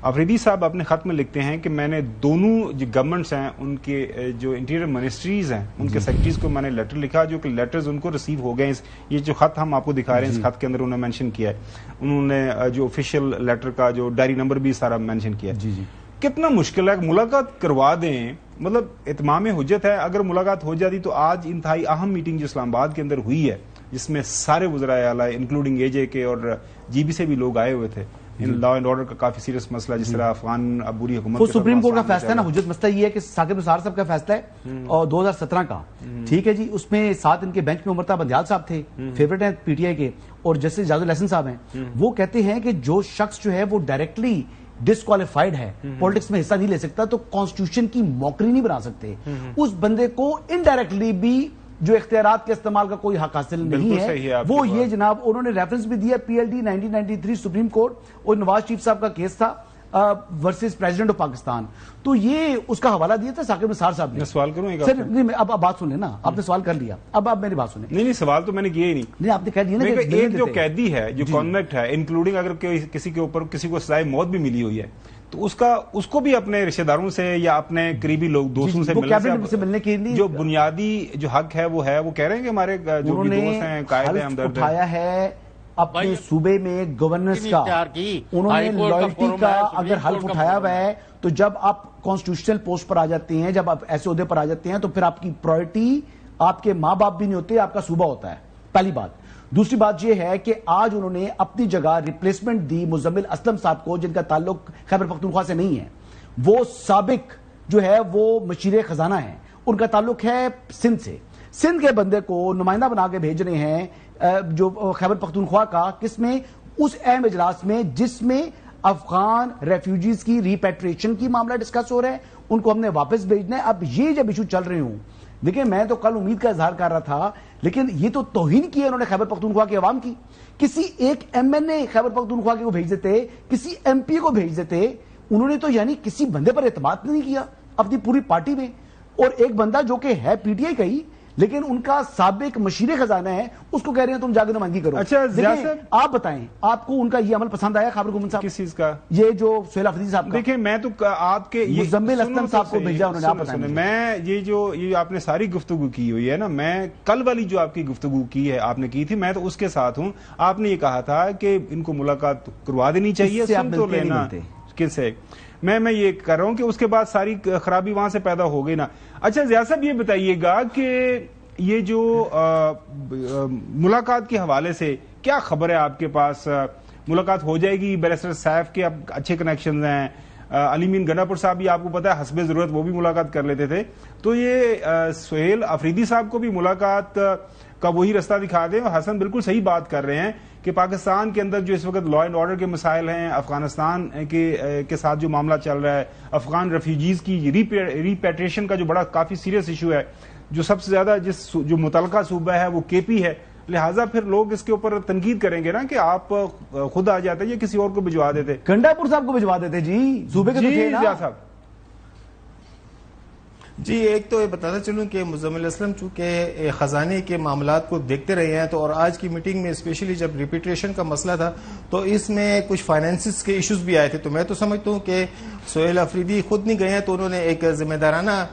افریدی صاحب اپنے خط میں لکھتے ہیں کہ میں نے دونوں جو گورنمنٹس ہیں ان کے جو انٹیریئر منسٹریز ہیں ان کے سیکرٹریز کو میں نے لیٹر لکھا, جو کہ لیٹرز ان کو ریسیو ہو گئے. یہ جو خط ہم آپ کو دکھا رہے ہیں, اس خط کے اندر انہوں نے مینشن کیا ہے, انہوں نے جو آفیشیل لیٹر کا جو ڈائری نمبر بھی سارا مینشن کیا ہے. کتنا مشکل ہے, ملاقات کروا دیں, مطلب اتمام حجت ہے. اگر ملاقات ہو جاتی تو آج انتہائی اہم میٹنگ جو اسلام آباد کے اندر ہوئی ہے, جس میں سارے وزرائے اعلیٰ انکلوڈنگ اے جے کے اور جی بی سے بھی لوگ آئے ہوئے تھے, لا اینڈ آرڈر کا کافی سیریس مسئلہ, جس طرح افغان عبوری حکومت وہ سپریم کورٹ کا فیصلہ ہے نا. حجت مسئلہ یہ ہے کہ ثاقب نثار صاحب کا فیصلہ ہے اور 2017 کا, ٹھیک ہے جی. اس میں ساتھ ان کے بینچ میں عمر بندیال صاحب تھے, فیورٹ ہیں پی ٹی آئی کے, اور جسٹس اعجاز الحسن صاحب ہیں. وہ کہتے ہیں کہ جو شخص جو ہے وہ ڈائریکٹلی ڈسکوالیفائڈ ہے, پولیٹکس میں حصہ نہیں لے سکتا, تو کانسٹیٹیوشن کی موکری نہیں بنا سکتے. اس بندے کو انڈائریکٹلی بھی جو اختیارات کے استعمال کا کوئی حق حاصل نہیں ہے. وہ یہ جناب انہوں نے ریفرنس بھی دیا P L D 1993 supreme court, اور نواز شریف صاحب کا کیس تھا ورسز پریزیڈنٹ آف پاکستان. تو یہ اس کا حوالہ دیا تھا ثاقب نثار صاحب نے. میں سوال کروں سر نہیں, اب بات سن لیں نا, آپ نے سوال کر لیا, اب آپ میری بات سنیں. نہیں سوال تو میں نے کیا ہی نہیں, آپ نے کہہ دیا نا کہ ایک جو قیدی ہے, جو کانویکٹ ہے, انکلوڈنگ اگر کسی کے اوپر کسی کو سزائے موت بھی ملی ہوئی ہے, تو اس کو بھی اپنے رشتہ داروں سے یا اپنے قریبی لوگ دوستوں سے ملنے کے لیے جو بنیادی جو حق ہے وہ کہہ رہے ہیں کہ ہمارے جو بھی دوست ہیں, قائد ہیں, ہمدرد ہیں, اٹھایا ہے اپنے صوبے میں گورننس کا. انہوں نے لائلٹی کا اگر حلف اٹھایا ہوا ہے, تو جب آپ کانسٹیٹیوشنل پوسٹ پر آ جاتے ہیں, جب آپ ایسے عہدے پر آ جاتے ہیں, تو پھر آپ کی پرائرٹی آپ کے ماں باپ بھی نہیں ہوتے, آپ کا صوبہ ہوتا ہے, پہلی بات. دوسری بات یہ ہے کہ آج انہوں نے اپنی جگہ ریپلیسمنٹ دی مزمل اسلم صاحب کو, جن کا تعلق خیبر پختونخوا سے نہیں ہے. وہ سابق جو ہے وہ مشیر خزانہ ہیں, ان کا تعلق ہے سندھ سے. سندھ کے بندے کو نمائندہ بنا کے بھیج رہے ہیں جو خیبر پختونخوا کا, کس میں, اس اہم اجلاس میں جس میں افغان ریفیوجیز کی ریپیٹریشن کی معاملہ ڈسکس ہو رہا ہے, ان کو ہم نے واپس بھیجنا ہے. اب یہ جب ایشو چل رہے ہوں, دیکھیں میں تو کل امید کا اظہار کر رہا تھا, لیکن یہ تو توہین کی ہے انہوں نے خیبر پختونخوا کی عوام کی. کسی ایک ایم این اے خیبر پختونخوا کو بھیج دیتے, کسی ایم پی کو بھیج دیتے, انہوں نے تو یعنی کسی بندے پر اعتماد نہیں کیا اپنی پوری پارٹی میں. اور ایک بندہ جو کہ ہے پی ٹی آئی کا ہی لیکن ان کا سابق مشیر خزانہ ہے, اس کو کہہ رہے ہیں تم جا کے نمائندگی کرو. اچھا آپ بتائیں, آپ کو ان کا یہ عمل پسند آیا خیبر گومن صاحب؟ کس چیز کا؟ یہ جو سہیل افریدی صاحب کا. دیکھیں میں تو آپ کے مزمل اسلم صاحب کو بھیجا انہوں نے, آپ بتائیں. میں یہ آپ نے ساری گفتگو کی ہوئی ہے نا, میں کل والی جو آپ کی گفتگو کی ہے آپ نے کی تھی, میں تو اس کے ساتھ ہوں. آپ نے یہ کہا تھا کہ ان کو ملاقات کروا دینی چاہیے, سن تو لینا کس ہے. میں یہ کر رہا ہوں کہ اس کے بعد ساری خرابی وہاں سے پیدا ہو گئی نا. اچھا ضیاء صاحب یہ بتائیے گا کہ یہ جو ملاقات کے حوالے سے کیا خبر ہے آپ کے پاس؟ ملاقات ہو جائے گی؟ بیرسٹر سیف کے اب اچھے کنیکشنز ہیں, علی مین گنڈاپور صاحب بھی آپ کو پتا ہے حسب ضرورت وہ بھی ملاقات کر لیتے تھے, تو یہ سہیل افریدی صاحب کو بھی ملاقات کا وہی رستہ دکھا دیں. اور حسن بالکل صحیح بات کر رہے ہیں کہ پاکستان کے اندر جو اس وقت لا اینڈ آرڈر کے مسائل ہیں, افغانستان کے ساتھ جو معاملہ چل رہا ہے, افغان ریفیوجیز کی ریپیٹریشن کا جو بڑا کافی سیریس ایشو ہے, جو سب سے زیادہ جو متعلقہ صوبہ ہے وہ کے پی ہے, لہٰذا پھر لوگ اس کے اوپر تنقید کریں گے نا کہ آپ خود آ جاتے یا کسی اور کو بھجوا دیتے. گنڈاپور صاحب کو بھجوا دیتے جی, صوبے کے تو تھے نا. ضیاء صاحب جی, ایک تو یہ بتاتا چلوں کہ مزمل اسلم چونکہ خزانے کے معاملات کو دیکھتے رہے ہیں, تو اور آج کی میٹنگ میں اسپیشلی جب ریپیٹریشن کا مسئلہ تھا تو اس میں کچھ فائنینسز کے ایشوز بھی آئے تھے. تو میں تو سمجھتا ہوں کہ سہیل افریدی خود نہیں گئے ہیں, تو انہوں نے ایک ذمہ دارانہ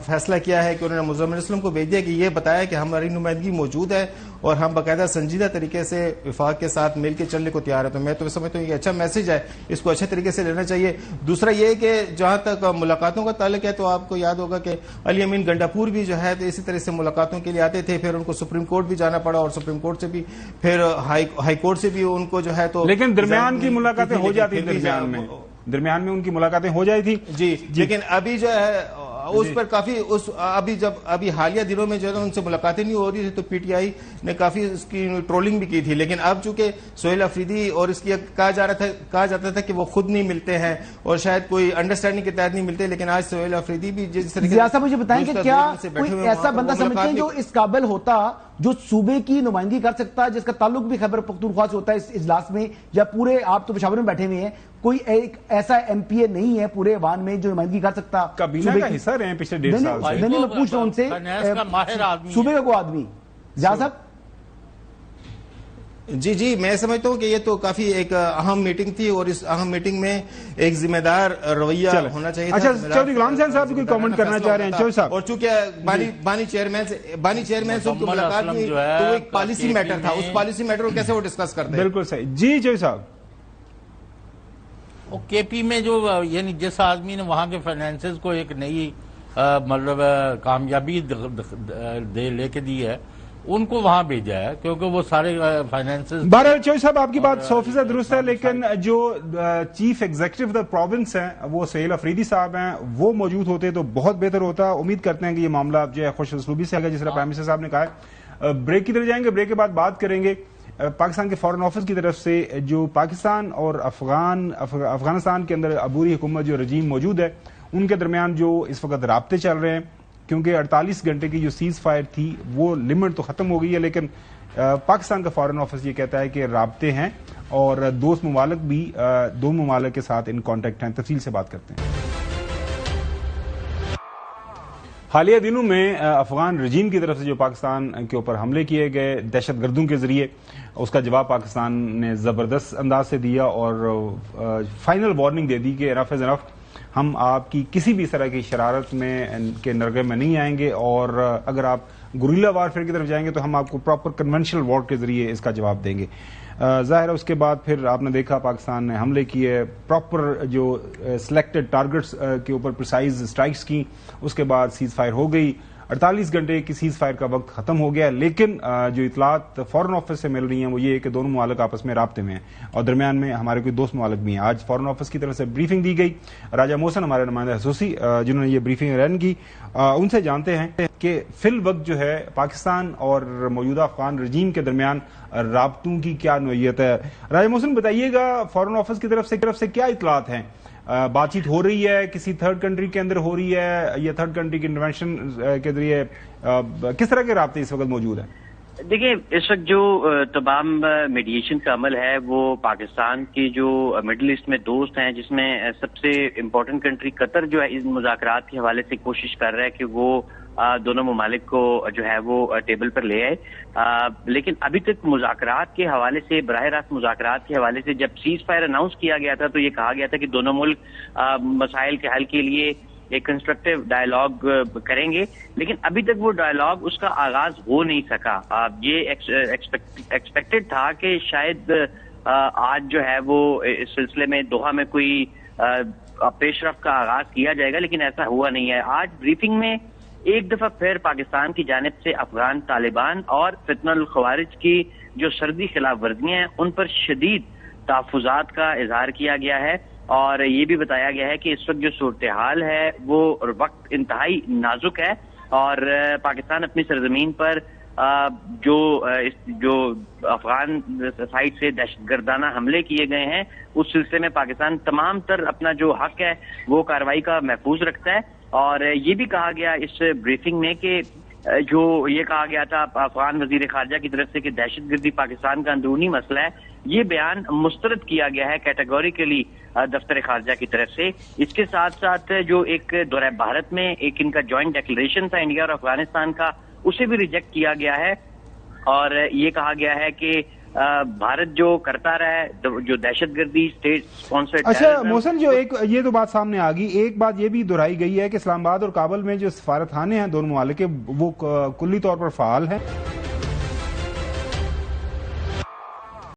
فیصلہ کیا ہے کہ انہوں نے مزمل اسلم کو بھیج دیا کہ یہ بتایا کہ ہماری نمائندگی موجود ہے اور ہم باقاعدہ سنجیدہ طریقے سے وفاق کے ساتھ مل کے چلنے کو تیار ہے. تو میں تو سمجھتا ہوں کہ اچھا میسج ہے, اس کو اچھے طریقے سے لینا چاہیے. دوسرا یہ کہ جہاں تک ملاقاتوں کا تعلق ہے تو آپ کو یاد ہوگا کہ علی امین گنڈاپور بھی جو ہے تو اسی طرح سے ملاقاتوں کے لیے آتے تھے, پھر ان کو سپریم کورٹ بھی جانا پڑا اور سپریم کورٹ سے بھی پھر ہائی کورٹ سے بھی ان کو جو ہے تو, لیکن درمیان کی ملاقاتیں ہو جاتی تھیں, درمیان میں ان کی ملاقاتیں ہو جائی تھی. جی, لیکن ابھی جو ہے اس پر کافی ابھی حالیہ دنوں میں جو ہے ان سے ملاقاتیں نہیں ہو رہی تھی تو پی ٹی آئی نے کافی اس کی ٹرولنگ بھی کی تھی. لیکن اب چونکہ سہیل افریدی اور اس کی کہا جاتا تھا کہ وہ خود نہیں ملتے ہیں اور شاید کوئی انڈرسٹینڈنگ کے تحت نہیں ملتے, لیکن آج سہیل افریدی بھی جس طریقے سے مجھے بتائیں کہ کیا کوئی ایسا بندہ سمجھتے ہیں جو اس قابل ہوتا جو صوبے کی نمائندگی کر سکتا, جس کا تعلق بھی خیبر پختونخوا سے ہوتا ہے اس اجلاس میں, یا پورے آپ تو پشاور میں بیٹھے ہوئے ہیں, کوئی ایک ایسا ایم پی اے نہیں ہے پورے ایوان میں جو نمائندگی کر سکتا؟ کابینہ کا حصہ رہے ہیں پچھلے 1.5 سال سے. میں پوچھ رہا ہوں ان سے, صوبے کا کوئی آدمی. ضیاء صاحب جی, میں سمجھتا ہوں کہ یہ تو کافی ایک اہم میٹنگ تھی اور اس اہم میٹنگ میں ایک ذمہ دار رویہ ہونا چاہیے تھا. اچھا, چودھری غلام حسین صاحب کوئی کامنٹ کرنا چاہ رہے ہیں؟ چودھری صاحب, اور چونکہ بانی چیئرمین سے ان کی ملاقات ہوئی تو وہ ایک پالیسی میٹر تھا, اس پالیسی میٹر کو کیسے وہ ڈسکس کرتے ہیں؟ بالکل صحیح. جی چودھری صاحب, کے پی میں جو یعنی جس آدمی نے وہاں کے فائنینسز کو ایک نئی مطلب کامیابی لے کے دی ہے, ان کو وہاں بھیجا ہے کیونکہ وہ سارے فائنینسز. بہرحال چوہدری صاحب آپ کی بات 100% درست ہے, لیکن جو چیف ایگزیکٹو دا پروونس ہیں وہ سہیل افریدی صاحب ہیں, وہ موجود ہوتے تو بہت بہتر ہوتا. امید کرتے ہیں کہ یہ معاملہ جو ہے خوش اسلوبی سے آگے, جس طرح پرائم منسٹر صاحب نے کہا ہے. بریک کی طرف جائیں گے, بریک کے بعد بات کریں گے پاکستان کے فارن آفس کی طرف سے جو پاکستان اور افغانستان کے اندر عبوری حکومت جو رجیم موجود ہے ان کے درمیان جو اس وقت رابطے چل رہے ہیں, کیونکہ 48 گھنٹے کی جو سیز فائر تھی وہ لمٹ تو ختم ہو گئی ہے, لیکن پاکستان کا فارن آفس یہ کہتا ہے کہ رابطے ہیں اور دوست ممالک بھی دو ممالک کے ساتھ ان کانٹیکٹ ہیں. تفصیل سے بات کرتے ہیں. حالیہ دنوں میں افغان رجیم کی طرف سے جو پاکستان کے اوپر حملے کیے گئے دہشت گردوں کے ذریعے, اس کا جواب پاکستان نے زبردست انداز سے دیا اور فائنل وارننگ دے دی کہ انف از انف, ہم آپ کی کسی بھی طرح کی شرارت میں کے نرغے میں نہیں آئیں گے, اور اگر آپ گوریلا وارفیئر کی طرف جائیں گے تو ہم آپ کو پراپر کنونشنل وار کے ذریعے اس کا جواب دیں گے. ظاہر ہے اس کے بعد پھر آپ نے دیکھا پاکستان نے حملے کیے, پراپر جو سلیکٹڈ ٹارگٹس کے اوپر پرسائز اسٹرائکس کی, اس کے بعد سیز فائر ہو گئی. 48 گھنٹے کی سیز فائر کا وقت ختم ہو گیا, لیکن جو اطلاعات فارن آفس سے مل رہی ہیں وہ یہ ہے کہ دونوں ممالک آپس میں رابطے میں ہیں اور درمیان میں ہمارے کوئی دوست ممالک بھی ہیں. آج فارن آفس کی طرف سے بریفنگ دی گئی. راجہ محسن ہمارے نمائندہ خصوصی جنہوں نے یہ بریفنگ رن کی, ان سے جانتے ہیں کہ فی الوقت جو ہے پاکستان اور موجودہ افغان رجیم کے درمیان رابطوں کی کیا نوعیت ہے. راجہ محسن بتائیے گا, فارن آفس کی طرف سے کیا اطلاعات ہیں؟ بات چیت ہو رہی ہے کسی تھرڈ کنٹری کے اندر ہو رہی ہے یا تھرڈ کنٹری کی انٹرونشن کے ذریعے کس طرح کے رابطے اس وقت موجود ہیں؟ دیکھیں اس وقت جو تمام میڈیشن کا عمل ہے وہ پاکستان کی جو مڈل ایسٹ میں دوست ہیں، جس میں سب سے امپورٹنٹ کنٹری قطر جو ہے اس مذاکرات کے حوالے سے کوشش کر رہا ہے کہ وہ دونوں ممالک کو جو ہے وہ ٹیبل پر لے آئے، لیکن ابھی تک مذاکرات کے حوالے سے، براہ راست مذاکرات کے حوالے سے جب سیز فائر اناؤنس کیا گیا تھا تو یہ کہا گیا تھا کہ دونوں ملک مسائل کے حل کے لیے ایک کنسٹرکٹیو ڈائلاگ کریں گے، لیکن ابھی تک وہ ڈائلاگ اس کا آغاز ہو نہیں سکا۔ یہ ایکسپیکٹڈ تھا کہ شاید آج جو ہے وہ اس سلسلے میں دوحہ میں کوئی پیش رفت کا آغاز کیا جائے گا، لیکن ایسا ہوا نہیں ہے۔ آج بریفنگ میں ایک دفعہ پھر پاکستان کی جانب سے افغان طالبان اور فتنہ الخوارج کی جو سرحدی خلاف ورزیاں ہیں ان پر شدید تحفظات کا اظہار کیا گیا ہے، اور یہ بھی بتایا گیا ہے کہ اس وقت جو صورتحال ہے وہ وقت انتہائی نازک ہے، اور پاکستان اپنی سرزمین پر جو افغان سائٹ سے دہشت گردانہ حملے کیے گئے ہیں اس سلسلے میں پاکستان تمام تر اپنا جو حق ہے وہ کارروائی کا محفوظ رکھتا ہے۔ اور یہ بھی کہا گیا اس بریفنگ میں کہ جو یہ کہا گیا تھا افغان وزیر خارجہ کی طرف سے کہ دہشت گردی پاکستان کا اندرونی مسئلہ ہے، یہ بیان مسترد کیا گیا ہے کیٹیگوریکلی دفتر خارجہ کی طرف سے۔ اس کے ساتھ ساتھ جو ایک دورہ بھارت میں ایک ان کا جوائنٹ ڈیکلریشن تھا انڈیا اور افغانستان کا، اسے بھی ریجیکٹ کیا گیا ہے، اور یہ کہا گیا ہے کہ بھارت جو کرتا رہا ہے جو دہشت گردی اسٹیٹ اسپانسرڈ۔ اچھا محسن، جو ایک یہ تو بات سامنے آ گئی، ایک بات یہ بھی دہرائی گئی ہے کہ اسلام آباد اور کابل میں جو سفارت خانے ہیں دونوں ممالک کے وہ کلی طور پر فعال ہیں۔